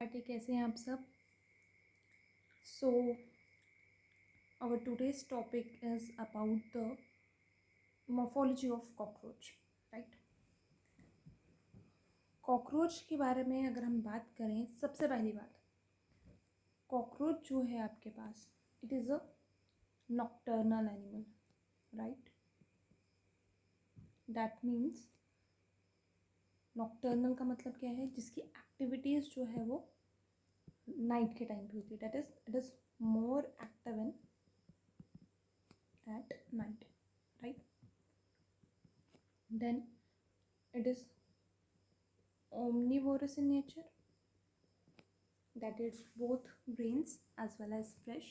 Party कैसे हैं आप सब। So our today's topic is about the morphology of cockroach. Right, cockroach के बारे में अगर हम बात करें, सबसे पहली बात, कॉकरोच जो है आपके पास, it is a nocturnal animal. Right, that means nocturnal का मतलब क्या है, जिसकी एक्टिविटीज़ जो है वो नाइट के टाइम पे होती है। That is it is more active in at night, right? Then it is omnivorous in nature, that is both grains as well as fish.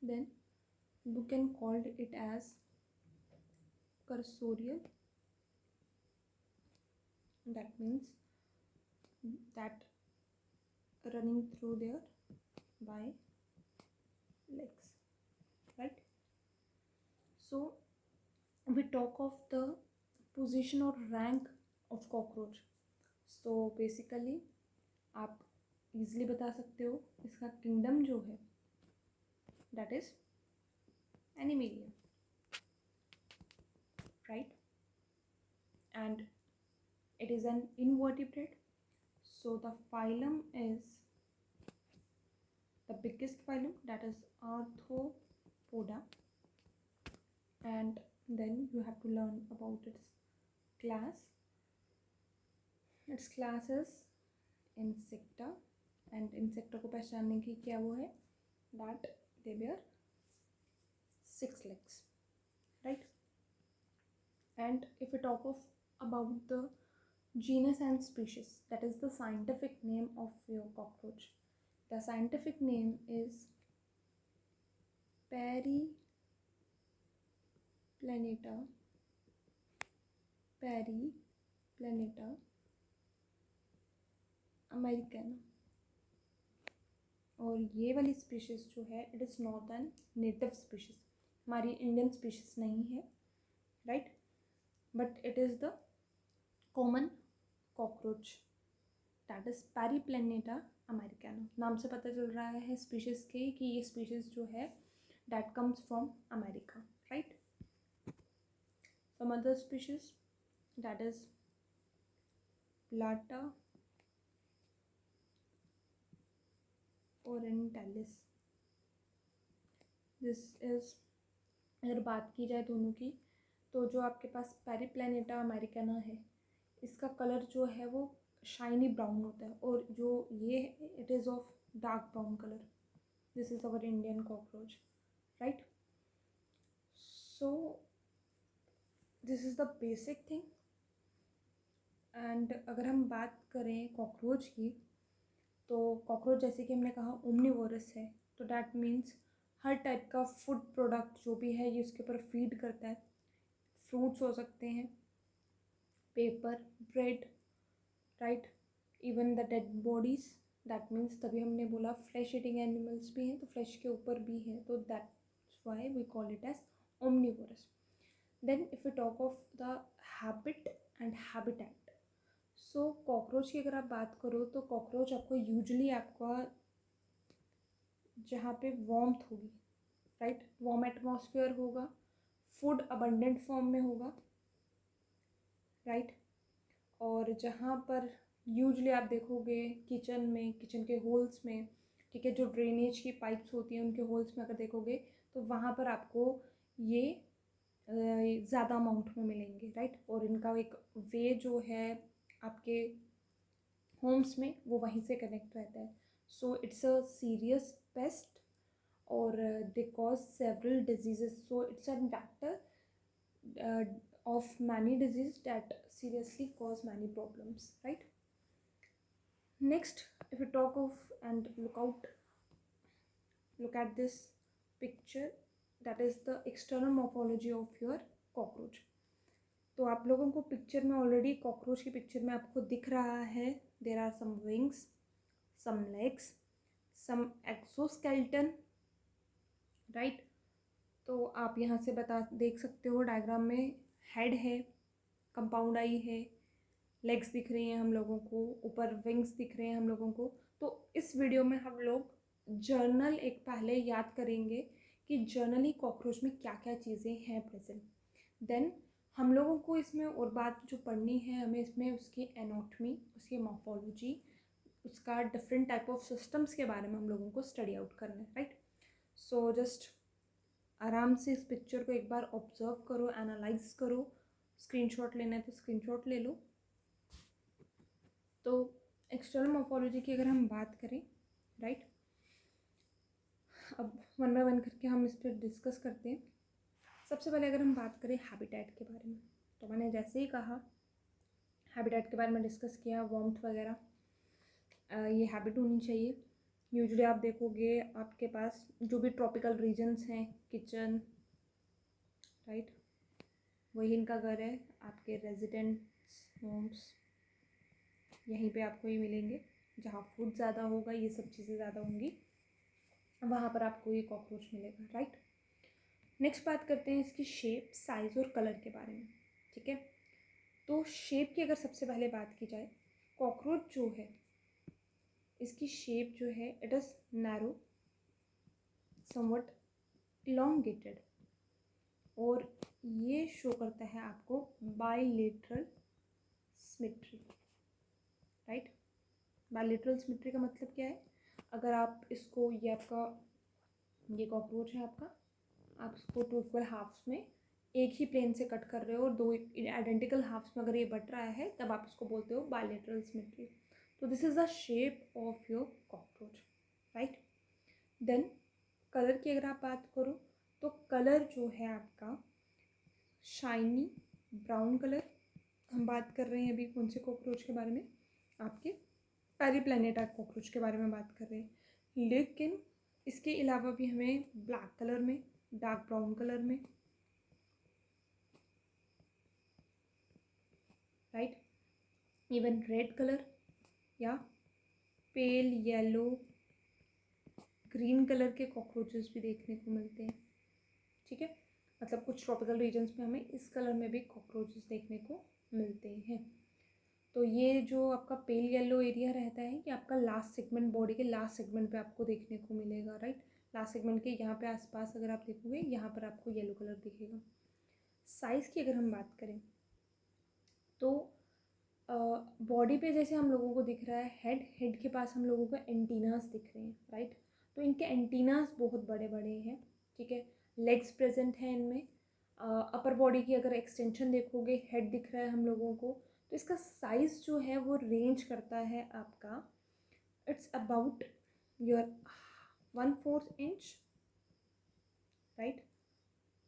Then you can call it as cursorial, that means that running through there by legs, right? So we talk of the position or rank of cockroach. So basically आप easily बता सकते हो इसका kingdom जो है, that is Animalia, right? And it is an invertebrate. So the phylum is the biggest phylum, that is Arthropoda. And then you have to learn about its class. Its class is Insecta, and Insecta को पहचानने की क्या वो है, that they bear 6 legs, right? And if we talk of about the genus and species, that is the scientific name of your cockroach. The scientific name is Periplaneta americana. और ये वाली species जो है, it is not a native species, हमारी Indian species नहीं है, right? But it is the common cockroach, that is Periplaneta americana. नाम से पता चल रहा है स्पीशीज़ के कि ये स्पीशीज़ जो है that comes from America, right? Some other species, that is Blatta orientalis. This is, अगर बात की जाए दोनों की, तो जो आपके पास पैरीप्लेनेटा अमेरिकाना है, इसका कलर जो है वो शाइनी ब्राउन होता है, और जो ये है it is of dark brown colour. This is our Indian cockroach, right? So this is the basic thing. And अगर हम बात करें कॉकरोच की, तो कॉकरोच जैसे कि हमने कहा ओमनिवोरस है, तो डैट मीन्स हर टाइप का फूड प्रोडक्ट जो भी है ये उसके ऊपर फीड करता है. फ्रूट्स हो सकते हैं, paper, bread, right, even the dead bodies. That means तभी हमने बोला फ्लैश ईटिंग एनिमल्स भी हैं, तो फ्लैश के ऊपर भी है, तो that's why we call it as omnivorous. Then if you talk of the habit and habitat, so cockroach की अगर आप बात करो तो कॉकरोच आपको यूजुअली आपका जहाँ पे वार्मथ होगी, राइट, वार्म एटमॉस्फेयर होगा, फूड अबंडेंट फॉर्म में होगा, राइट, और जहाँ पर यूजुअली आप देखोगे किचन में, किचन के होल्स में, ठीक है, जो ड्रेनेज की पाइप्स होती हैं उनके होल्स में अगर देखोगे तो वहाँ पर आपको ये ज़्यादा अमाउंट में मिलेंगे, राइट. और इनका एक वे जो है आपके होम्स में वो वहीं से कनेक्ट रहता है. So it's a serious pest और they cause several diseases. So it's a vector of many diseases that seriously cause many problems, right? Next, if we talk of and look at this picture, that is the external morphology of your cockroach. तो आप लोगों को picture में already cockroach की picture में आपको दिख रहा है, there are some wings, some legs, some exoskeleton, right. तो आप यहाँ से देख सकते हो डायग्राम में हेड है, कंपाउंड आई है, लेग्स दिख रही हैं हम लोगों को, ऊपर विंग्स दिख रहे हैं हम लोगों को। तो इस वीडियो में हम लोग जर्नल एक पहले याद करेंगे कि जर्नली कॉकरोच में क्या क्या चीज़ें हैं प्रेजेंट। देन हम लोगों को इसमें और बात जो पढ़नी है, हमें इसमें उसकी एनाटॉमी, उसकी मॉर्फोलॉजी, उसका डिफरेंट टाइप ऑफ सिस्टम्स के बारे में हम लोगों को स्टडी आउट करना है, राइट। सो जस्ट आराम से इस पिक्चर को एक बार ऑब्जर्व करो, एनालाइज करो। स्क्रीनशॉट लेना है तो स्क्रीनशॉट ले लो। तो एक्सटर्नल मॉर्फोलॉजी की अगर हम बात करें, राइट, अब वन बाय वन करके हम इस पर डिस्कस करते हैं। सबसे पहले अगर हम बात करें हैबिटेट के बारे में, तो मैंने जैसे ही कहा हैबिटेट के बारे में डिस्कस किया, वार्मथ वगैरह, ये हैबिट होनी चाहिए। यूजुअली आप देखोगे आपके पास जो भी ट्रॉपिकल रीजन्स हैं, किचन, राइट, वही इनका घर है। आपके रेजिडेंट्स होम्स यहीं पे आपको ये मिलेंगे, जहाँ फूड ज़्यादा होगा, ये सब चीज़ें ज़्यादा होंगी, वहाँ पर आपको ये कॉकरोच मिलेगा, राइट। नेक्स्ट बात करते हैं इसकी शेप, साइज़ और कलर के बारे में, ठीक है। तो शेप की अगर सबसे पहले बात की जाए, कॉकरोच जो है इसकी शेप जो है it is narrow, somewhat elongated, और ये शो करता है आपको bilateral symmetry, right. Bilateral symmetry का मतलब क्या है? अगर आप इसको, ये आपका ये कॉकरोच है आपका, आप इसको 2 इक्वल हाफ्स में एक ही प्लेन से कट कर रहे हो और 2 आइडेंटिकल हाफ्स में अगर ये बट रहा है, तब आप इसको बोलते हो बाइलेटरल सिमेट्री। तो this is the shape of your cockroach, right. Then colour की अगर आप बात करो, तो कलर जो है आपका शाइनी ब्राउन कलर। हम बात कर रहे हैं अभी कौन से कॉकरोच के बारे में? आपके पेरिप्लैनेटा कॉकरोच के बारे में बात कर रहे हैं। लेकिन इसके अलावा भी हमें ब्लैक कलर में, डार्क ब्राउन कलर में, राइट, इवन रेड कलर या पेल येलो, ग्रीन कलर के कॉकरोचेस भी देखने को मिलते हैं, ठीक है। मतलब कुछ ट्रॉपिकल रीजन्स में हमें इस कलर में भी कॉकरोचेस देखने को मिलते हैं। तो ये जो आपका पेल येलो एरिया रहता है, ये आपका लास्ट सेगमेंट, बॉडी के लास्ट सेगमेंट पे आपको देखने को मिलेगा, राइट। लास्ट सेगमेंट के यहाँ पे आसपास अगर आप देखोगे, यहाँ पर आपको येलो कलर दिखेगा। साइज़ की अगर हम बात करें, तो बॉडी पे जैसे हम लोगों को दिख रहा है हेड के पास हम लोगों को एंटीनास दिख रहे हैं, राइट। तो इनके एंटीनास बहुत बड़े बड़े हैं, ठीक है। लेग्स प्रेजेंट हैं इनमें। अपर बॉडी की अगर एक्सटेंशन देखोगे, हेड दिख रहा है हम लोगों को, तो इसका साइज़ जो है वो रेंज करता है आपका, it's about your 1/4 inch, right,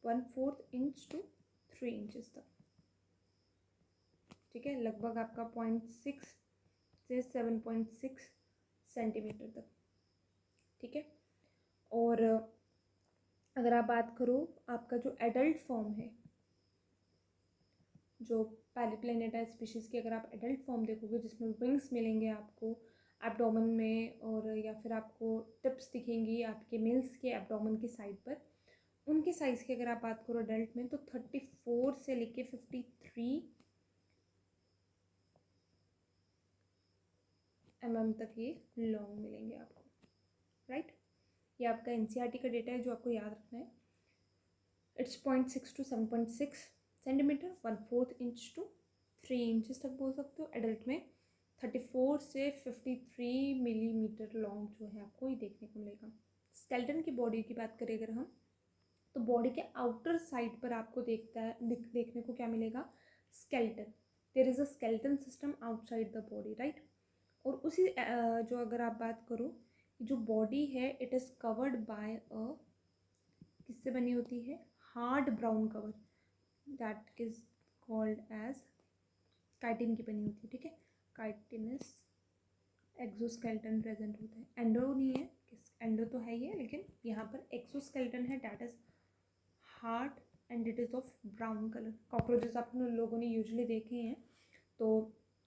1/4 inch to 3 inches तक, ठीक है। लगभग आपका 0.6 से 7.6 सेंटीमीटर तक, ठीक है। और अगर आप बात करो आपका जो एडल्ट फॉर्म है, जो पेरिप्लैनेटा स्पीशीज़ की अगर आप एडल्ट फॉर्म देखोगे, जिसमें विंग्स मिलेंगे आपको एब्डोमेन में, और या फिर आपको टिप्स दिखेंगी आपके मेल्स के एब्डोमेन की साइड पर, उनके साइज़ की अगर आप बात करो एडल्ट में, तो 34 से लेके 53 mm तक ये लॉन्ग मिलेंगे आपको, राइट। ये आपका एनसीईआरटी का डेटा है जो आपको याद रखना है। It's 0.6 to 7.6 centimetre, 1/4 inch to 3 inches तक बोल सकते हो। एडल्ट में 34 से 53 मिलीमीटर लॉन्ग जो है आपको ये देखने को मिलेगा। स्केलेटन की बॉडी की बात करें अगर हम, तो बॉडी के आउटर साइड पर आपको देखने को क्या मिलेगा? Skeleton. There is a skeleton system outside the body, right. और उसी जो अगर आप बात करो, जो बॉडी है it is covered by a, किससे बनी होती है? Hard brown cover, that is called as chitin की बनी होती है, ठीक है। काइटिनस एक्सोस्केलेटन प्रेजेंट होता है, एंडो नहीं है, एंडो तो है ही है, लेकिन यहाँ पर एक्सोस्केलेटन है, that is hard and it is of brown colour. Cockroaches आप लोगों ने यूजुअली देखे हैं तो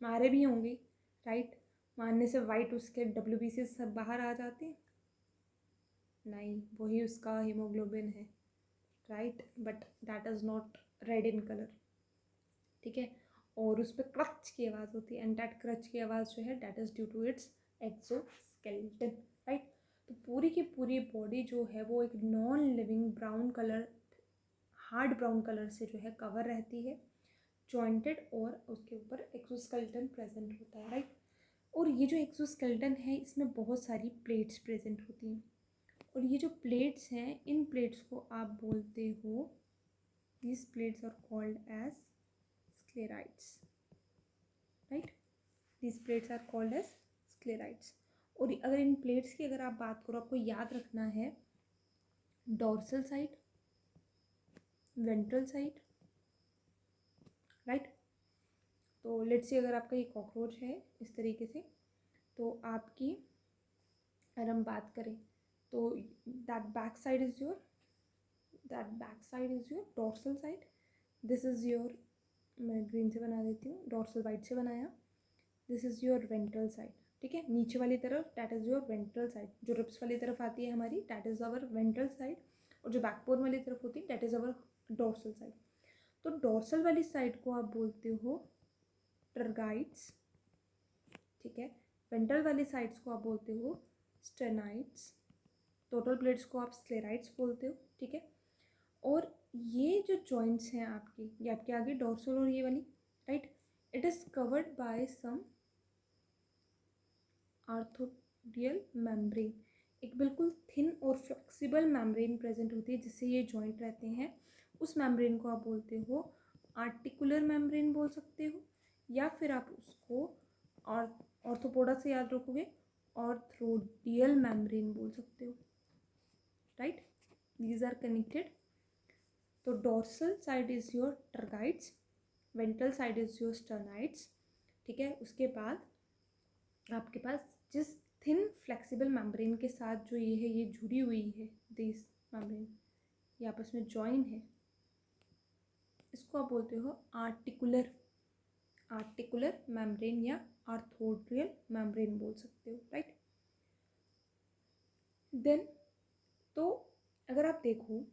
मारे भी होंगे, राइट। मारने से वाइट उसके WBC सब बाहर आ जाते हैं? नहीं, वही उसका हीमोग्लोबिन है, right, but that is not red in colour, ठीक है। और उस पर क्रच की आवाज़ होती है, एंड दैट क्रच की आवाज़ जो है that is due to its exoskeleton, right. तो पूरी की पूरी बॉडी जो है वो एक non living brown colour, hard brown colour से जो है कवर रहती है, जॉइंटेड, और उसके ऊपर एक्सोस्केलेटन प्रेजेंट होता है, राइट। और ये जो एक्सोस्केलेटन है इसमें बहुत सारी प्लेट्स प्रेजेंट होती हैं, और ये जो प्लेट्स हैं इन प्लेट्स को आप बोलते हो, these plates are called as sclerites, right? These plates are called as sclerites। और अगर इन प्लेट्स की अगर आप बात करो, आपको याद रखना है dorsal side, ventral side, right. तो लेट्स से अगर आपका ये कॉकरोच है इस तरीके से, तो आपकी अगर हम बात करें तो that back side is your dorsal side, this is your, मैं ग्रीन से बना देती हूँ, डोर्सल वाइट से बनाया, this is your ventral side, ठीक है। नीचे वाली तरफ that is your ventral side, जो रिप्स वाली तरफ आती है हमारी that is our ventral side, और जो बैकबोन वाली तरफ होती है that is our dorsal side. तो डोर्सल वाली साइड को आप बोलते हो ट्रगाइट्स, ठीक है। वेंट्रल वाली साइड्स को आप बोलते हो स्टेनाइट्स, टोटल प्लेट्स को आप स्क्लेराइट्स बोलते हो, ठीक है। और ये जो जॉइंट्स हैं आपकी, ये आपके आगे डोर्सल और ये वाली, right, it is covered by some arthrodial membrane, एक बिल्कुल थिन और फ्लेक्सिबल मेम्ब्रेन प्रेजेंट होती है जिससे ये जॉइंट रहते हैं। उस मेम्ब्रेन को आप बोलते हो आर्टिकुलर मेम्ब्रेन बोल सकते हो, या फिर आप उसको ऑर्थोपोडा से याद रखोगे ऑर्थोडियल मेम्ब्रेन बोल सकते हो, राइट। These are connected. तो dorsal side is your tergites, ventral side is your sternites, ठीक है। उसके बाद आपके पास जिस थिन फ्लेक्सिबल मेम्ब्रेन के साथ जो ये है ये जुड़ी हुई है, दिस मेम्ब्रेन ये आपस में जॉइन है, इसको आप बोलते हो आर्टिकुलर मेम्ब्रेन या आर्थोडियल मेम्ब्रेन बोल सकते हो, राइट। देन तो अगर आप देखो,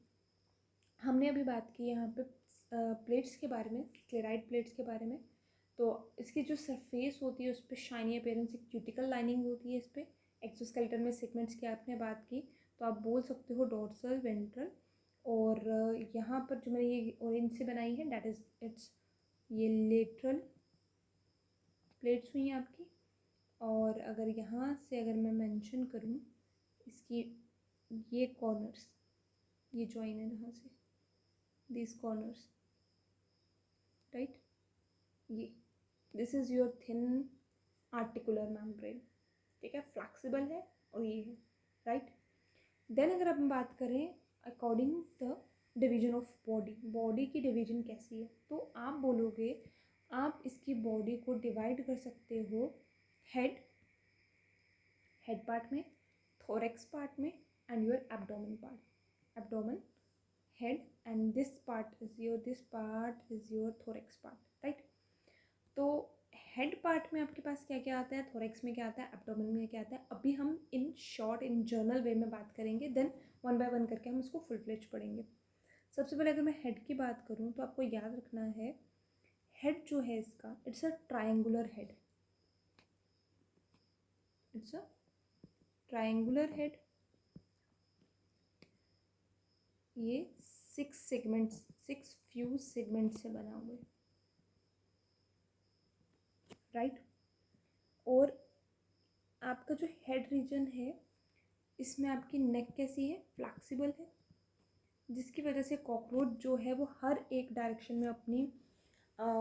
हमने अभी बात की यहाँ पे प्लेट्स के बारे में, स्क्लेराइड प्लेट्स के बारे में। तो इसकी जो सरफेस होती है उस पर शाइनी अपीयरेंस, एक क्यूटिकल लाइनिंग होती है इस पर। एक्सोस्केलेटन में सेगमेंट्स की आपने बात की, तो आप बोल सकते हो डोर्सल, वेंट्रल, और यहाँ पर जो मैंने ये ऑरेंज से बनाई है दैट इज़ इट्स ये लेटरल प्लेट्स हुई हैं आपकी। और अगर यहाँ से अगर मैं मेंशन करूँ इसकी ये कॉर्नर्स, ये जॉइन है यहाँ से, these corners, right, ये this is your thin articular membrane, ठीक है, फ्लेक्सिबल है और ये है, राइट। देन अगर हम बात करें according the division of body की डिवीजन कैसी है, तो आप बोलोगे आप इसकी बॉडी को डिवाइड कर सकते हो हेड पार्ट में, थोरेक्स पार्ट में, and your abdomen part, abdomen, head, and this part is your thorax part, right। तो हेड पार्ट में आपके पास क्या क्या आता है, थोरेक्स में क्या आता है, एब्डोमेन में क्या आता है, अभी हम इन शॉर्ट इन जर्नल वे में बात करेंगे, देन वन बाय वन करके हम इसको फुल फ्लेज पढ़ेंगे। सबसे पहले अगर मैं हेड की बात करूँ तो आपको याद रखना है हेड जो है इसका it's a triangular head, it's a triangular head. ये 6 फ्यूज सेगमेंट से बना हुआ है, राइट। और आपका जो हेड रीजन है इसमें आपकी नेक कैसी है, फ्लैक्सिबल है, जिसकी वजह से कॉकरोच जो है वो हर एक डायरेक्शन में अपनी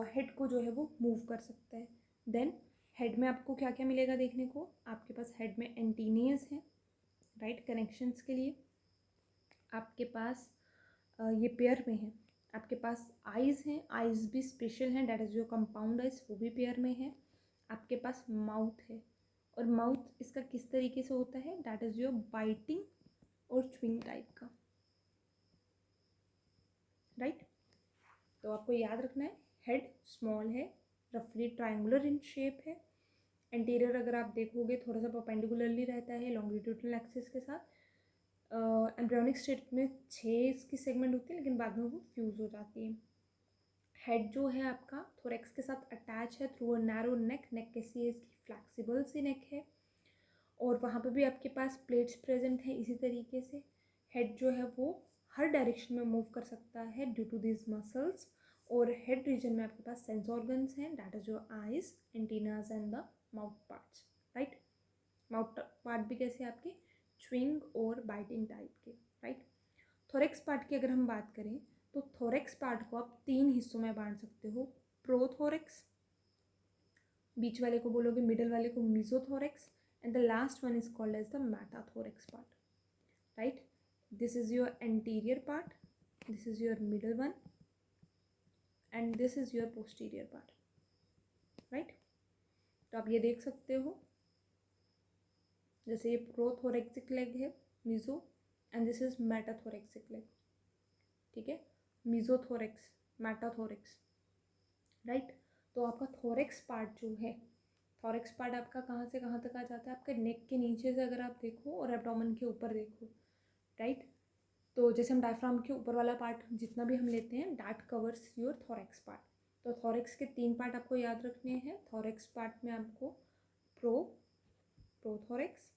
हेड को जो है वो मूव कर सकता है। देन हेड में आपको क्या क्या मिलेगा देखने को, आपके पास हेड में एंटीनियस हैं, राइट, कनेक्शंस के लिए। आपके पास ये पेयर में है, आपके पास आइज़ हैं, आइज़ भी स्पेशल हैं, that is your compound eyes, वो भी पेयर में है। आपके पास माउथ है, और माउथ इसका किस तरीके से होता है, डैट इज़ योर बाइटिंग और च्युइंग टाइप का, राइट। तो आपको याद रखना है हेड स्मॉल है, रफली ट्रायंगुलर इन शेप है, एंटीरियर अगर आप देखोगे थोड़ा सा परपेंडिकुलरली रहता है लॉन्गिट्यूडनल एक्सिस के साथ। एम्ब्रियोनिक स्टेट में 6 इसकी सेगमेंट होती है, लेकिन बाद में वो फ्यूज़ हो जाती है। हेड जो है आपका थोरेक्स के साथ अटैच है थ्रू अ नैरो नेक, नेक कैसी है इसकी, फ्लैक्सिबल सी नेक है, और वहाँ पे भी आपके पास प्लेट्स प्रेजेंट हैं इसी तरीके से। हेड जो है वो हर डायरेक्शन में मूव कर सकता है ड्यू टू दिस मसल्स, और हेड रीजन में आपके पास सेंस ऑर्गन्स हैं, that is your eyes, antennas and the mouth parts, right. Mouth part भी कैसे आपके च्विंग और बाइटिंग टाइप के, राइट। थोरेक्स पार्ट की अगर हम बात करें तो थोरेक्स पार्ट को आप 3 हिस्सों में बांट सकते हो, प्रोथोरेक्स, बीच वाले को बोलोगे मिडल वाले को मीसोथोरेक्स, and the last one is called as the metathorax part, right. This is your anterior part, this is your middle one, and this is your posterior part, right. तो आप ये देख सकते हो, जैसे ये प्रोथोरेक्सिक लेग है meso, and this is metathoracic leg, ठीक है, मीजोथोरेक्स, मेटाथोरेक्स, राइट। तो आपका थोरेक्स पार्ट जो है, थोरेक्स पार्ट आपका कहाँ से कहाँ तक आ जाता है, आपके नेक के नीचे से अगर आप देखो और एब्डोमेन के ऊपर देखो, राइट। तो जैसे हम डायफ्राम के ऊपर वाला पार्ट जितना भी हम लेते हैं, that covers your thorax part. तो थोरेक्स के 3 पार्ट आपको याद रखने हैं। थोरेक्स पार्ट में आपको prothorax,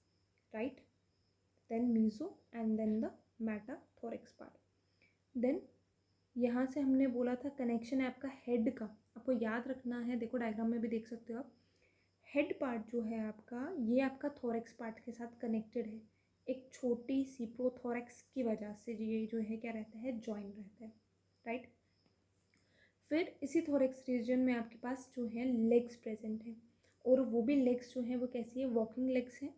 right, then meso and then the metathorax part. Then यहाँ से हमने बोला था कनेक्शन है आपका हेड का, आपको याद रखना है, देखो डायग्राम में भी देख सकते हो आप, हेड पार्ट जो है आपका, ये आपका थोरेक्स पार्ट के साथ कनेक्टेड है, एक छोटी सी प्रोथोरेक्स की वजह से ये जो है क्या रहता है, जॉइन रहता है, राइट। फिर इसी थोरेक्स रीजन में आपके पास जो है लेग्स प्रेजेंट है, और वो भी लेग्स जो हैं वो कैसी है, वॉकिंग लेग्स हैं,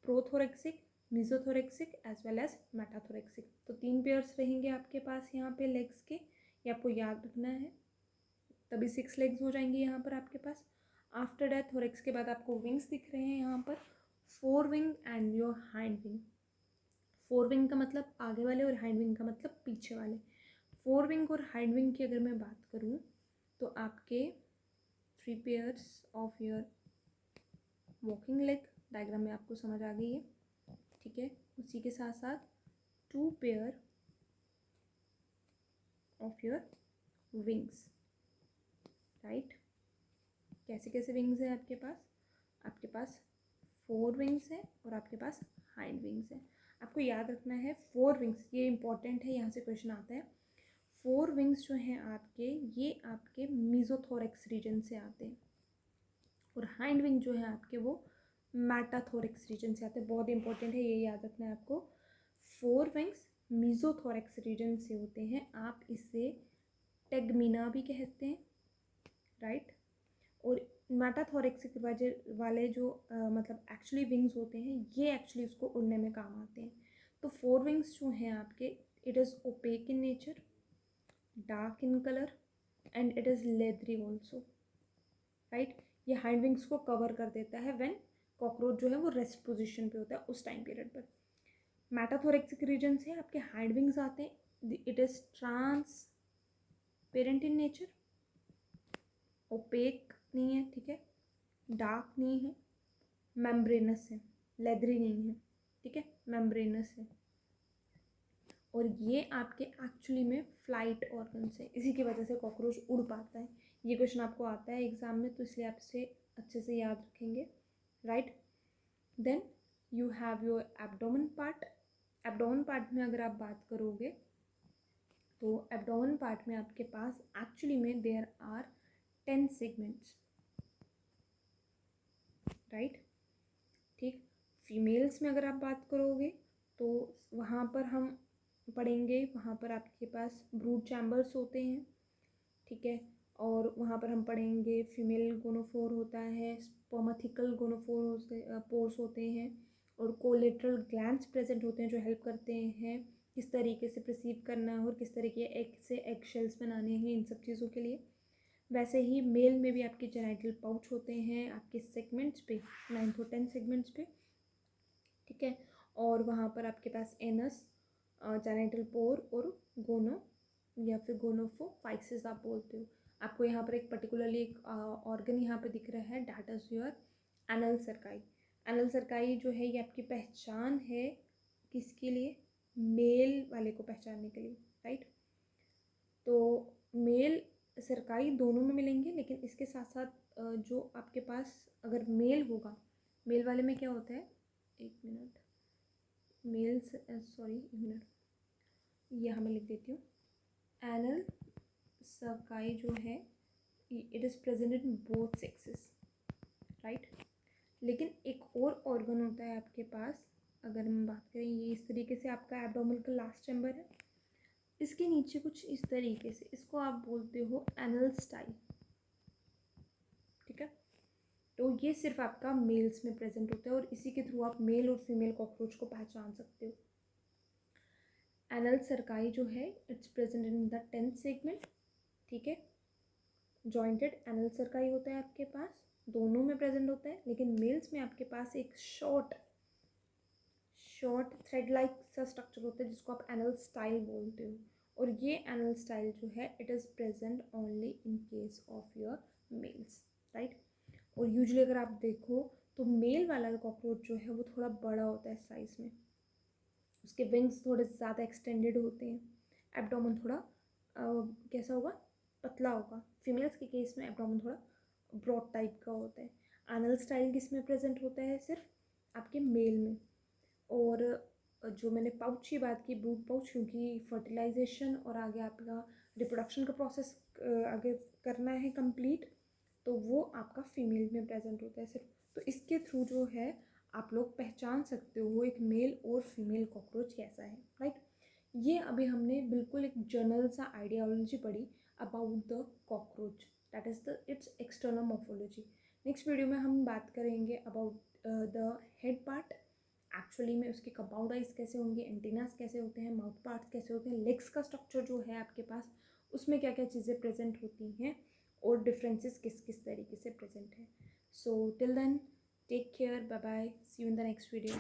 प्रोथोरेक्सिक, मीजोथोरेक्सिक एज वेल एज मेटाथोरेक्सिक। तो 3 पेयर्स रहेंगे आपके पास यहाँ पे लेग्स के, ये आपको याद रखना है, तभी 6 लेग्स हो जाएंगे यहाँ पर आपके पास। आफ्टर डेथ थोरेक्स के बाद आपको विंग्स दिख रहे हैं यहाँ पर, 4 wing and your hind wing. 4 wing का मतलब आगे वाले और हाइंड विंग का मतलब पीछे वाले। 4 विंग और हाइंड विंग की अगर मैं बात करूँ तो आपके 3 pairs of your walking leg, diagram में आपको समझ आ गई है, ठीक है। उसी के साथ साथ 2 pair of your wings, right. कैसे कैसे विंग्स हैं आपके पास, आपके पास 4 विंग्स हैं और आपके पास हाइंड विंग्स हैं। आपको याद रखना है 4 विंग्स, ये इंपॉर्टेंट है, यहाँ से क्वेश्चन आता है। 4 विंग्स जो हैं आपके, ये आपके मीजोथोरेक्स रीजन से आते हैं, और हाइंड विंग जो है आपके वो मेटाथोरेक्स रीजन से आते हैं। बहुत इंपॉर्टेंट है, ये याद रखना है आपको। 4 विंग्स मीजोथोरेक्स रीजन से होते हैं, आप इसे टेगमिना भी कहते हैं, राइट। और मेटाथोरेक्सिक वाले जो मतलब एक्चुअली विंग्स होते हैं, ये एक्चुअली उसको उड़ने में काम आते हैं। तो 4 विंग्स जो हैं आपके, it is opaque in nature, dark in colour, and it is leathery also, right. ये हाइंड विंग्स को कवर कर देता है व्हेन कॉकरोच जो है वो रेस्ट पोजिशन पे होता है उस टाइम पीरियड पर। मेटाथोरेक्सिक रीजन से आपके हाइंड विंग्स आते हैं, it is transparent in nature, opaque नहीं है, ठीक है, डार्क नहीं है, मेम्ब्रेनस है, लेदरी नहीं है, ठीक है, मेम्ब्रेनस है, और ये आपके एक्चुअली में फ्लाइट ऑर्गन्स है, इसी की वजह से कॉकरोच उड़ पाता है। ये क्वेश्चन आपको आता है एग्जाम में, तो इसलिए आप इसे अच्छे से याद रखेंगे, right. Then you have your abdomen part. Abdomen part में अगर आप बात करोगे तो एब्डोमेन पार्ट में आपके पास एक्चुअली में देयर आर 10 सेगमेंट्स, राइट, ठीक। फीमेल्स में अगर आप बात करोगे तो वहाँ पर हम पढ़ेंगे, वहाँ पर आपके पास ब्रूड चैम्बर्स होते हैं, ठीक है, और वहाँ पर हम पढ़ेंगे फीमेल गोनोफोर होता है, स्पर्मेथिकल गोनोफोर पोर्स होते हैं, और कोलेटरल ग्लैंड्स प्रेजेंट होते हैं जो हेल्प करते हैं किस तरीके से प्रिसीव करना है और किस तरीके एग से एग शेल्स बनाने हैं, इन सब चीज़ों के लिए। वैसे ही मेल में भी आपके जेनाइटल पाउच होते हैं आपके सेगमेंट्स पे, 9 to 10 सेगमेंट्स पे, ठीक है, और वहाँ पर आपके पास एनस, जेनाइटल पोर और गोनो या फिर गोनोफोफाइसिस आप बोलते हो। आपको यहाँ पर एक पर्टिकुलरली एक ऑर्गन यहाँ पे दिख रहा है, that is your anal cerci. Anal cerci जो है ये आपकी पहचान है किसके लिए, मेल वाले को पहचानने के लिए, राइट। तो मेल सरकाई दोनों में मिलेंगे, लेकिन इसके साथ साथ जो आपके पास अगर मेल होगा, मेल वाले में क्या होता है, एक मिनट, मेल्स, सॉरी एक मिनट, यहाँ मैं लिख देती हूँ, एनल सरकाई जो है it is present in both sexes, right. लेकिन एक और ऑर्गन होता है आपके पास, अगर हम बात करें, ये इस तरीके से आपका एब्डोमेन का लास्ट चैम्बर है, इसके नीचे कुछ इस तरीके से, इसको आप बोलते हो एनल स्टाइल, ठीक है। तो ये सिर्फ आपका मेल्स में प्रेजेंट होता है और इसी के थ्रू आप मेल और फीमेल कॉकरोच को पहचान सकते हो। एनल सरकाई जो है it's present in the 10th segment, ठीक है। जॉइंटेड एनल सरकाई होता है आपके पास, दोनों में प्रेजेंट होता है, लेकिन मेल्स में आपके पास एक शॉर्ट थ्रेड लाइक सा स्ट्रक्चर होता है जिसको आप एनल स्टाइल बोलते हो, और ये एनल स्टाइल जो है it is present only in case of your males, right. और यूजुअली अगर आप देखो तो मेल वाला कॉकरोच जो है वो थोड़ा बड़ा होता है साइज़ में, उसके विंग्स थोड़े ज़्यादा एक्सटेंडेड होते हैं, एब्डोमेन थोड़ा कैसा होगा, पतला होगा। फीमेल्स के केस में एब्डोमेन थोड़ा ब्रॉड टाइप का होता है। एनल स्टाइल किस में प्रेजेंट होता है, सिर्फ आपके मेल में। और जो मैंने पाउच की बात की, ब्रूड पाउच, क्योंकि फर्टिलाइजेशन और आगे आपका रिप्रोडक्शन का प्रोसेस आगे करना है कंप्लीट, तो वो आपका फीमेल में प्रेजेंट होता है सिर्फ। तो इसके थ्रू जो है आप लोग पहचान सकते हो एक मेल और फीमेल कॉकरोच कैसा है, राइट। ये अभी हमने बिल्कुल एक जनरल सा आइडियोलॉजी पढ़ी about the cockroach, that is the it's external morphology. Next video में हम बात करेंगे about the head part, actually में उसके कंपाउंड आइज कैसे होंगे, एंटीनास कैसे होते हैं, माउथ पार्ट्स कैसे होते हैं, लेग्स का स्ट्रक्चर जो है आपके पास उसमें क्या क्या चीज़ें प्रेजेंट होती हैं और डिफरेंसेस किस किस तरीके से प्रेजेंट है। So till then take care, bye bye, see you in the next video.